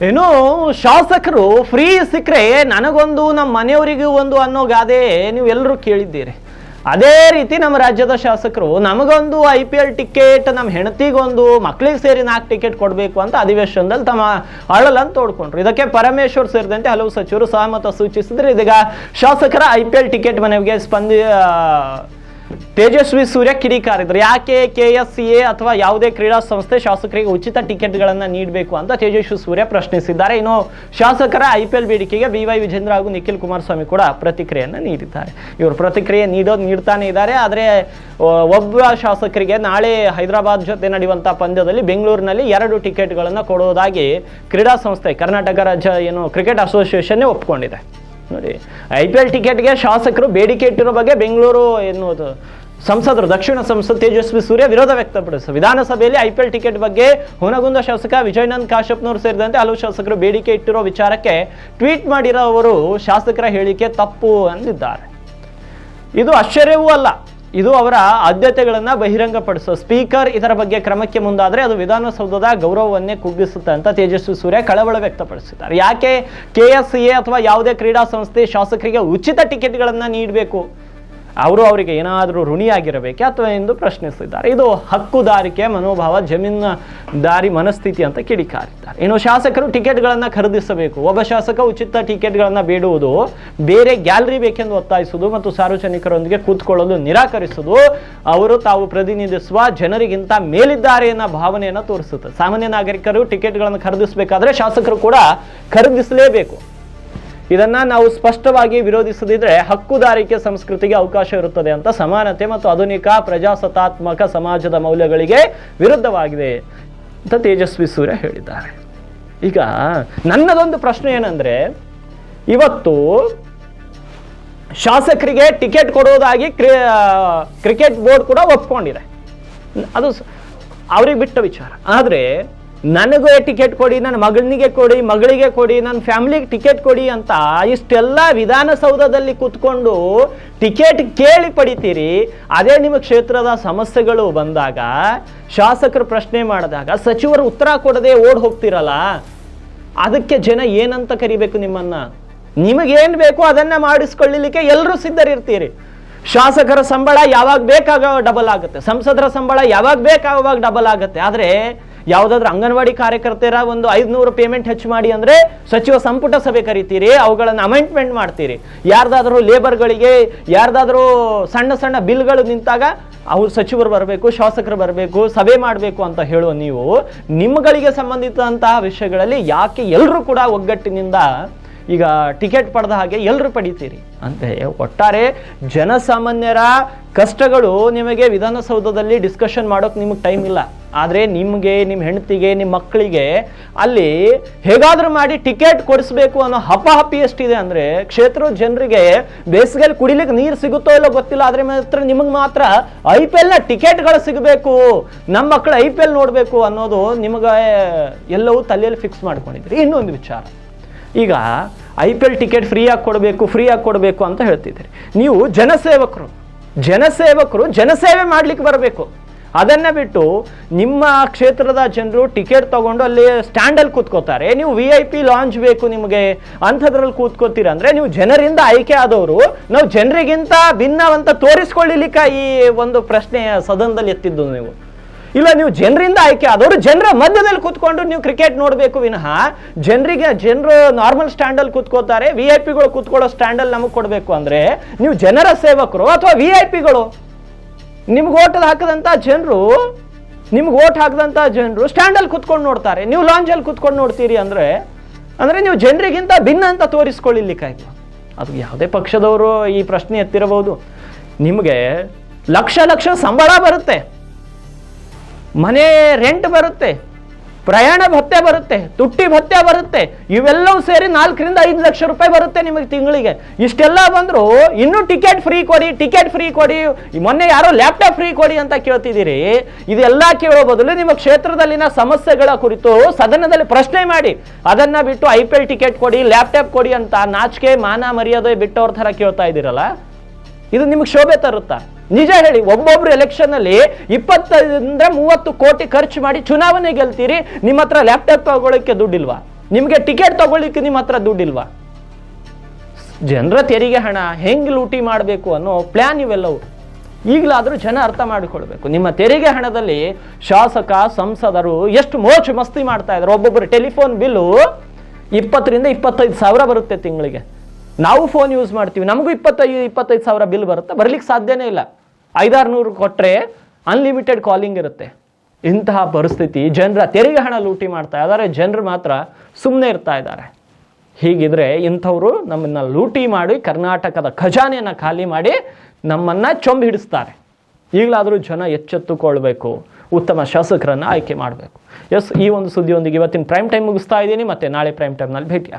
ಏನು ಶಾಸಕರು ಫ್ರೀ ಸಿಕ್ಕರೆ ನನಗೊಂದು ನಮ್ಮ ಮನೆಯವರಿಗೂ ಒಂದು ಅನ್ನೋ ಗಾದೆ ನೀವು ಎಲ್ಲರೂ ಕೇಳಿದ್ದೀರಿ. ಅದೇ ರೀತಿ ನಮ್ಮ ರಾಜ್ಯದ ಶಾಸಕರು ನಮಗೊಂದು IPL ಟಿಕೆಟ್, ನಮ್ಮ ಹೆಂಡತಿಗೊಂದು, ಮಕ್ಕಳಿಗೆ ಸೇರಿ 4 ಟಿಕೆಟ್ ಕೊಡಬೇಕು ಅಂತ ಅಧಿವೇಶನದಲ್ಲಿ ತಮ್ಮ ಅಳಲನ್ನು ತೋಡ್ಕೊಂಡ್ರು. ಇದಕ್ಕೆ ಪರಮೇಶ್ವರ್ ಸೇರಿದಂತೆ ಹಲವು ಸಚಿವರು ಸಹಮತ ಸೂಚಿಸಿದ್ರೆ ಇದೀಗ ಶಾಸಕರ IPL ಟಿಕೆಟ್ ಮನವಿಗೆ ತೇಜಸ್ವಿ ಸೂರ್ಯ ಕಿಡಿಕಾರಿದ್ರು. ಯಾಕೆ KSCA ಅಥವಾ ಯಾವುದೇ ಕ್ರೀಡಾ ಸಂಸ್ಥೆ ಶಾಸಕರಿಗೆ ಉಚಿತ ಟಿಕೆಟ್ಗಳನ್ನು ನೀಡಬೇಕು ಅಂತ ತೇಜಸ್ವಿ ಸೂರ್ಯ ಪ್ರಶ್ನಿಸಿದ್ದಾರೆ. ಇನ್ನು ಶಾಸಕರ IPL ಬೇಡಿಕೆಗೆ BY ವಿಜೇಂದ್ರ ಹಾಗೂ ನಿಖಿಲ್ ಕುಮಾರಸ್ವಾಮಿ ಕೂಡ ಪ್ರತಿಕ್ರಿಯೆಯನ್ನು ನೀಡಿದ್ದಾರೆ. ಇವರು ಪ್ರತಿಕ್ರಿಯೆ ನೀಡ್ತಾನೆ ಇದ್ದಾರೆ. ಆದರೆ ಒಬ್ಬ ಶಾಸಕರಿಗೆ ನಾಳೆ ಹೈದರಾಬಾದ್ ಜೊತೆ ನಡೆಯುವಂಥ ಪಂದ್ಯದಲ್ಲಿ ಬೆಂಗಳೂರಿನಲ್ಲಿ 2 ಟಿಕೆಟ್ಗಳನ್ನು ಕೊಡುವುದಾಗಿ ಕ್ರೀಡಾ ಸಂಸ್ಥೆ ಕರ್ನಾಟಕ ರಾಜ್ಯ ಕ್ರಿಕೆಟ್ ಅಸೋಸಿಯೇಷನ್ನೇ ಒಪ್ಕೊಂಡಿದೆ. ನೋಡಿ, IPL ಟಿಕೆಟ್ಗೆ ಶಾಸಕರು ಬೇಡಿಕೆ ಇಟ್ಟಿರೋ ಬಗ್ಗೆ ಬೆಂಗಳೂರು ಸಂಸದರು ದಕ್ಷಿಣ ಸಂಸದ ತೇಜಸ್ವಿ ಸೂರ್ಯ ವಿರೋಧ ವ್ಯಕ್ತಪಡಿಸಿದರು. ವಿಧಾನಸಭೆಯಲ್ಲಿ IPL ಟಿಕೆಟ್ ಬಗ್ಗೆ ಹುನಗುಂದ ಶಾಸಕ ವಿಜಯನಂದ್ ಕಾಶ್ಯಪ್ನವರು ಸೇರಿದಂತೆ ಹಲವು ಶಾಸಕರು ಬೇಡಿಕೆ ಇಟ್ಟಿರೋ ವಿಚಾರಕ್ಕೆ ಟ್ವೀಟ್ ಮಾಡಿರೋ ಅವರು ಶಾಸಕರ ಹೇಳಿಕೆ ತಪ್ಪು ಅಂದಿದ್ದಾರೆ. ಇದು ಆಶ್ಚರ್ಯವೂ ಅಲ್ಲ, ಇದು ಅವರ ಆದ್ಯತೆಗಳನ್ನು ಬಹಿರಂಗಪಡಿಸೋ ಸ್ಪೀಕರ್ ಇದರ ಬಗ್ಗೆ ಕ್ರಮಕ್ಕೆ ಮುಂದಾದರೆ ಅದು ವಿಧಾನಸೌಧದ ಗೌರವವನ್ನೇ ಕುಗ್ಗಿಸುತ್ತೆ ಅಂತ ತೇಜಸ್ವಿ ಸೂರ್ಯ ಕಳವಳ ವ್ಯಕ್ತಪಡಿಸಿದ್ದಾರೆ. ಯಾಕೆ KSCA ಅಥವಾ ಯಾವುದೇ ಕ್ರೀಡಾ ಸಂಸ್ಥೆ ಶಾಸಕರಿಗೆ ಉಚಿತ ಟಿಕೆಟ್ಗಳನ್ನು ನೀಡಬೇಕು? ಅವರಿಗೆ ಏನಾದರೂ ಋಣಿಯಾಗಿರಬೇಕೆ ಅಥವಾ ಎಂದು ಪ್ರಶ್ನಿಸಿದ್ದಾರೆ. ಇದು ಹಕ್ಕುದಾರಿಕೆ ಮನೋಭಾವ, ಜಮೀನುದಾರಿ ಮನಸ್ಥಿತಿ ಅಂತ ಕಿಡಿಕಾರಿದ್ದಾರೆ. ಇನ್ನು ಶಾಸಕರು ಟಿಕೆಟ್ಗಳನ್ನು ಖರೀದಿಸಬೇಕು. ಒಬ್ಬ ಶಾಸಕ ಉಚಿತ ಟಿಕೆಟ್ಗಳನ್ನು ಬೇಡುವುದು, ಬೇರೆ ಗ್ಯಾಲರಿ ಬೇಕೆಂದು ಒತ್ತಾಯಿಸುವುದು ಮತ್ತು ಸಾರ್ವಜನಿಕರೊಂದಿಗೆ ಕೂತ್ಕೊಳ್ಳಲು ನಿರಾಕರಿಸುವುದು ಅವರು ತಾವು ಪ್ರತಿನಿಧಿಸುವ ಜನರಿಗಿಂತ ಮೇಲಿದ್ದಾರೆ ಅನ್ನೋ ಭಾವನೆಯನ್ನು ತೋರಿಸುತ್ತದೆ. ಸಾಮಾನ್ಯ ನಾಗರಿಕರು ಟಿಕೆಟ್ಗಳನ್ನು ಖರೀದಿಸಬೇಕಾದ್ರೆ ಶಾಸಕರು ಕೂಡ ಖರೀದಿಸಲೇಬೇಕು. ಇದನ್ನ ನಾವು ಸ್ಪಷ್ಟವಾಗಿ ವಿರೋಧಿಸದಿದ್ರೆ ಹಕ್ಕುದಾರಿಕೆ ಸಂಸ್ಕೃತಿಗೆ ಅವಕಾಶ ಇರುತ್ತದೆ ಅಂತ ಸಮಾನತೆ ಮತ್ತು ಆಧುನಿಕ ಪ್ರಜಾಸತ್ತಾತ್ಮಕ ಸಮಾಜದ ಮೌಲ್ಯಗಳಿಗೆ ವಿರುದ್ಧವಾಗಿದೆ ಅಂತ ತೇಜಸ್ವಿ ಸೂರ್ಯ ಹೇಳಿದ್ದಾರೆ. ಈಗ ನನ್ನದೊಂದು ಪ್ರಶ್ನೆ ಏನಂದ್ರೆ, ಇವತ್ತು ಶಾಸಕರಿಗೆ ಟಿಕೆಟ್ ಕೊಡೋದಾಗಿ ಕ್ರಿಕೆಟ್ ಬೋರ್ಡ್ ಕೂಡ ಒಪ್ಕೊಂಡಿದೆ, ಅದು ಅವ್ರಿಗೆ ಬಿಟ್ಟ ವಿಚಾರ. ಆದರೆ ನನಗೆ ಟಿಕೆಟ್ ಕೊಡಿ, ನನ್ನ ಮಗನಿಗೆ ಕೊಡಿ, ಮಗಳಿಗೆ ಕೊಡಿ, ನನ್ನ ಫ್ಯಾಮಿಲಿಗೆ ಟಿಕೆಟ್ ಕೊಡಿ ಅಂತ ಇಷ್ಟೆಲ್ಲ ವಿಧಾನಸೌಧದಲ್ಲಿ ಕೂತ್ಕೊಂಡು ಟಿಕೆಟ್ ಕೇಳಿ ಪಡಿತೀರಿ. ಅದೇ ನಿಮ್ಮ ಕ್ಷೇತ್ರದ ಸಮಸ್ಯೆಗಳು ಬಂದಾಗ, ಶಾಸಕರು ಪ್ರಶ್ನೆ ಮಾಡಿದಾಗ ಸಚಿವರು ಉತ್ತರ ಕೊಡದೆ ಓಡ್ ಹೋಗ್ತಿರಲ್ಲ, ಅದಕ್ಕೆ ಜನ ಏನಂತ ಕರಿಬೇಕು ನಿಮ್ಮನ್ನ? ನಿಮಗೇನು ಬೇಕು ಅದನ್ನ ಮಾಡಿಸ್ಕೊಳ್ಳಲಿಕ್ಕೆ ಎಲ್ಲರೂ ಸಿದ್ಧರಿರ್ತೀರಿ. ಶಾಸಕರ ಸಂಬಳ ಯಾವಾಗ ಬೇಕಾಗ ಡಬಲ್ ಆಗುತ್ತೆ, ಸಂಸದರ ಸಂಬಳ ಯಾವಾಗ ಬೇಕಾವಾಗ ಡಬಲ್ ಆಗುತ್ತೆ. ಆದರೆ ಯಾವುದಾದ್ರೂ ಅಂಗನವಾಡಿ ಕಾರ್ಯಕರ್ತರ ಒಂದು 500 ಪೇಮೆಂಟ್ ಹೆಚ್ಚು ಮಾಡಿ ಅಂದರೆ ಸಚಿವ ಸಂಪುಟ ಸಭೆ ಕರಿತೀರಿ, ಅವುಗಳನ್ನು ಅಮೆಂಡ್ಮೆಂಟ್ ಮಾಡ್ತೀರಿ. ಯಾರ್ದಾದ್ರೂ ಲೇಬರ್ಗಳಿಗೆ ಯಾರ್ದಾದ್ರೂ ಸಣ್ಣ ಸಣ್ಣ ಬಿಲ್ಗಳು ನಿಂತಾಗ ಅವ್ರು ಸಚಿವರು ಬರಬೇಕು, ಶಾಸಕರು ಬರಬೇಕು, ಸಭೆ ಮಾಡಬೇಕು ಅಂತ ಹೇಳುವ ನೀವು ನಿಮ್ಮಗಳಿಗೆ ಸಂಬಂಧಿಸಿದಂತಹ ವಿಷಯಗಳಲ್ಲಿ ಯಾಕೆ ಎಲ್ಲರೂ ಕೂಡ ಒಗ್ಗಟ್ಟಿನಿಂದ ಈಗ ಟಿಕೆಟ್ ಪಡೆದ ಹಾಗೆ ಎಲ್ಲರೂ ಪಡಿತೀರಿ? ಅಂದರೆ ಒಟ್ಟಾರೆ ಜನಸಾಮಾನ್ಯರ ಕಷ್ಟಗಳು ನಿಮಗೆ ವಿಧಾನಸೌಧದಲ್ಲಿ ಡಿಸ್ಕಷನ್ ಮಾಡೋಕೆ ನಿಮಗೆ ಟೈಮ್ ಇಲ್ಲ. ಆದರೆ ನಿಮಗೆ, ನಿಮ್ಮ ಹೆಂಡತಿಗೆ, ನಿಮ್ಮ ಮಕ್ಕಳಿಗೆ ಅಲ್ಲಿ ಹೇಗಾದರೂ ಮಾಡಿ ಟಿಕೆಟ್ ಕೊಡಿಸ್ಬೇಕು ಅನ್ನೋ ಹಪಾಹಪಿ ಎಷ್ಟಿದೆ ಅಂದರೆ, ಕ್ಷೇತ್ರದ ಜನರಿಗೆ ಬೇಸಿಗೆಯಲ್ಲಿ ಕುಡಿಲಿಕ್ಕೆ ನೀರು ಸಿಗುತ್ತೋ ಇಲ್ಲೋ ಗೊತ್ತಿಲ್ಲ, ಆದರೆ ಮಾತ್ರ ನಿಮಗೆ ಮಾತ್ರ IPLನ ಟಿಕೆಟ್ಗಳು ಸಿಗಬೇಕು, ನಮ್ಮ ಮಕ್ಕಳು IPL ನೋಡಬೇಕು ಅನ್ನೋದು ನಿಮಗೆ ಎಲ್ಲವೂ ತಲೆಯಲ್ಲಿ ಫಿಕ್ಸ್ ಮಾಡ್ಕೊಂಡಿದ್ರಿ. ಇನ್ನೊಂದು ವಿಚಾರ, ಈಗ IPL ಟಿಕೆಟ್ ಫ್ರೀಯಾಗಿ ಕೊಡಬೇಕು ಅಂತ ಹೇಳ್ತಿದ್ದೀರಿ. ನೀವು ಜನಸೇವಕರು ಜನಸೇವೆ ಮಾಡ್ಲಿಕ್ಕೆ ಬರಬೇಕು. ಅದನ್ನ ಬಿಟ್ಟು ನಿಮ್ಮ ಕ್ಷೇತ್ರದ ಜನರು ಟಿಕೆಟ್ ತಗೊಂಡು ಅಲ್ಲಿ ಸ್ಟ್ಯಾಂಡಲ್ಲಿ ಕೂತ್ಕೋತಾರೆ, ನೀವು VIP ಲಾಂಚ್ ಬೇಕು ನಿಮಗೆ ಅಂಥದ್ರಲ್ಲಿ ಕೂತ್ಕೋತೀರ ಅಂದರೆ ನೀವು ಜನರಿಂದ ಆಯ್ಕೆ ಆದವರು, ನಾವು ಜನರಿಗಿಂತ ಭಿನ್ನವಂತ ತೋರಿಸ್ಕೊಳ್ಳಿಲಿಕ್ಕೆ ಈ ಒಂದು ಪ್ರಶ್ನೆ ಸದನದಲ್ಲಿ ಎತ್ತಿದ್ದು ನೀವು. ಇಲ್ಲ, ನೀವು ಜನರಿಂದ ಆಯ್ಕೆ ಆದವರು ಜನರ ಮಧ್ಯದಲ್ಲಿ ಕೂತ್ಕೊಂಡು ನೀವು ಕ್ರಿಕೆಟ್ ನೋಡಬೇಕು ವಿನಃ ಜನರು ನಾರ್ಮಲ್ ಸ್ಟ್ಯಾಂಡಲ್ಲಿ ಕೂತ್ಕೋತಾರೆ, VIPಗಳು ಕೂತ್ಕೊಳ್ಳೋ ಸ್ಟ್ಯಾಂಡಲ್ಲಿ ನಮಗೆ ಕೊಡಬೇಕು ಅಂದರೆ ನೀವು ಜನರ ಸೇವಕರು ಅಥವಾ VIPಗಳು? ನಿಮ್ಗೆ ಓಟ್ ಹಾಕದಂಥ ಜನರು ಸ್ಟ್ಯಾಂಡಲ್ಲಿ ಕೂತ್ಕೊಂಡು ನೋಡ್ತಾರೆ, ನೀವು ಲಾಂಜಲ್ಲಿ ಕೂತ್ಕೊಂಡು ನೋಡ್ತೀರಿ ಅಂದರೆ ನೀವು ಜನರಿಗಿಂತ ಭಿನ್ನ ಅಂತ ತೋರಿಸ್ಕೊಳ್ಳಿಕ್ಕಾಯ್ತು. ಅದು ಯಾವುದೇ ಪಕ್ಷದವರು ಈ ಪ್ರಶ್ನೆ ಎತ್ತಿರಬಹುದು. ನಿಮಗೆ ಲಕ್ಷ ಸಂಬಳ ಬರುತ್ತೆ, ಮನೆ ರೆಂಟ್ ಬರುತ್ತೆ, ಪ್ರಯಾಣ ಭತ್ಯೆ ಬರುತ್ತೆ, ತುಟ್ಟಿ ಭತ್ಯೆ ಬರುತ್ತೆ, ಇವೆಲ್ಲವೂ ಸೇರಿ 4 ರಿಂದ 5 ಲಕ್ಷ ರೂಪಾಯಿ ಬರುತ್ತೆ ನಿಮಗೆ ತಿಂಗಳಿಗೆ. ಇಷ್ಟೆಲ್ಲ ಬಂದ್ರು ಇನ್ನೂ ಟಿಕೆಟ್ ಫ್ರೀ ಕೊಡಿ, ಮೊನ್ನೆ ಯಾರೋ ಲ್ಯಾಪ್ಟಾಪ್ ಫ್ರೀ ಕೊಡಿ ಅಂತ ಕೇಳ್ತಿದ್ದೀರಿ. ಇದೆಲ್ಲ ಕೇಳೋ ಬದಲು ನಿಮ್ಮ ಕ್ಷೇತ್ರದಲ್ಲಿನ ಸಮಸ್ಯೆಗಳ ಕುರಿತು ಸದನದಲ್ಲಿ ಪ್ರಶ್ನೆ ಮಾಡಿ, ಅದನ್ನ ಬಿಟ್ಟು IPL ಟಿಕೆಟ್ ಕೊಡಿ, ಲ್ಯಾಪ್ಟಾಪ್ ಕೊಡಿ ಅಂತ ನಾಚಿಕೆ ಮಾನ ಮರ್ಯಾದೆ ಬಿಟ್ಟವ್ರ ಥರ ಕೇಳ್ತಾ ಇದ್ದೀರಲ್ಲ, ಇದು ನಿಮಗೆ ಶೋಭೆ ತರುತ್ತಾ? ನಿಜ ಹೇಳಿ, ಒಬ್ಬೊಬ್ರು ಎಲೆಕ್ಷನ್ ಅಲ್ಲಿ 20 ರಿಂದ 30 ಕೋಟಿ ಖರ್ಚು ಮಾಡಿ ಚುನಾವಣೆ ಗೆಲ್ತೀರಿ, ನಿಮ್ಮ ಹತ್ರ ಲ್ಯಾಪ್ಟಾಪ್ ತಗೊಳ್ಳೋಕೆ ದುಡ್ಡಿಲ್ವಾ? ನಿಮಗೆ ಟಿಕೆಟ್ ತಗೊಳ್ಳಿಕ್ಕೆ ನಿಮ್ಮ ಹತ್ರ ದುಡ್ಡಿಲ್ವಾ? ಜನರ ತೆರಿಗೆ ಹಣ ಹೆಂಗೆ ಲೂಟಿ ಮಾಡಬೇಕು ಅನ್ನೋ ಪ್ಲ್ಯಾನ್ ಇವೆಲ್ಲವು. ಈಗಲಾದರೂ ಜನ ಅರ್ಥ ಮಾಡಿಕೊಳ್ಬೇಕು. ನಿಮ್ಮ ತೆರಿಗೆ ಹಣದಲ್ಲಿ ಶಾಸಕ ಸಂಸದರು ಎಷ್ಟು ಮೋಜು ಮಸ್ತಿ ಮಾಡ್ತಾ ಇದ್ದಾರೆ. ಒಬ್ಬೊಬ್ಬರು ಟೆಲಿಫೋನ್ ಬಿಲ್ಲು 20,000 to 25,000 ಬರುತ್ತೆ ತಿಂಗಳಿಗೆ. ನಾವು ಫೋನ್ ಯೂಸ್ ಮಾಡ್ತೀವಿ, ನಮಗೂ 25,000 ಬಿಲ್ ಬರುತ್ತೆ. ಬರ್ಲಿಕ್ಕೆ ಸಾಧ್ಯನೇ ಇಲ್ಲ. 500-600 ಕೊಟ್ಟರೆ ಅನ್ಲಿಮಿಟೆಡ್ ಕಾಲಿಂಗ್ ಇರುತ್ತೆ. ಇಂತಹ ಪರಿಸ್ಥಿತಿ, ಜನರ ತೆರಿಗೆ ಹಣ ಲೂಟಿ ಮಾಡ್ತಾ ಇದ್ದಾರೆ, ಜನರು ಮಾತ್ರ ಸುಮ್ಮನೆ ಇರ್ತಾ ಇದ್ದಾರೆ. ಹೀಗಿದ್ರೆ ಇಂಥವರು ನಮ್ಮನ್ನ ಲೂಟಿ ಮಾಡಿ ಕರ್ನಾಟಕದ ಖಜಾನೆಯನ್ನು ಖಾಲಿ ಮಾಡಿ ನಮ್ಮನ್ನ ಚೊಂಬು ಹಿಡಿಸ್ತಾರೆ. ಈಗಲಾದರೂ ಜನ ಎಚ್ಚೆತ್ತುಕೊಳ್ಬೇಕು, ಉತ್ತಮ ಶಾಸಕರನ್ನು ಆಯ್ಕೆ ಮಾಡಬೇಕು. ಎಸ್, ಈ ಒಂದು ಸುದ್ದಿಯೊಂದಿಗೆ ಇವತ್ತಿನ ಪ್ರೈಮ್ ಟೈಮ್ ಮುಗಿಸ್ತಾ ಇದ್ದೀನಿ. ಮತ್ತೆ ನಾಳೆ ಪ್ರೈಮ್ ಟೈಮ್ನಲ್ಲಿ ಭೇಟಿ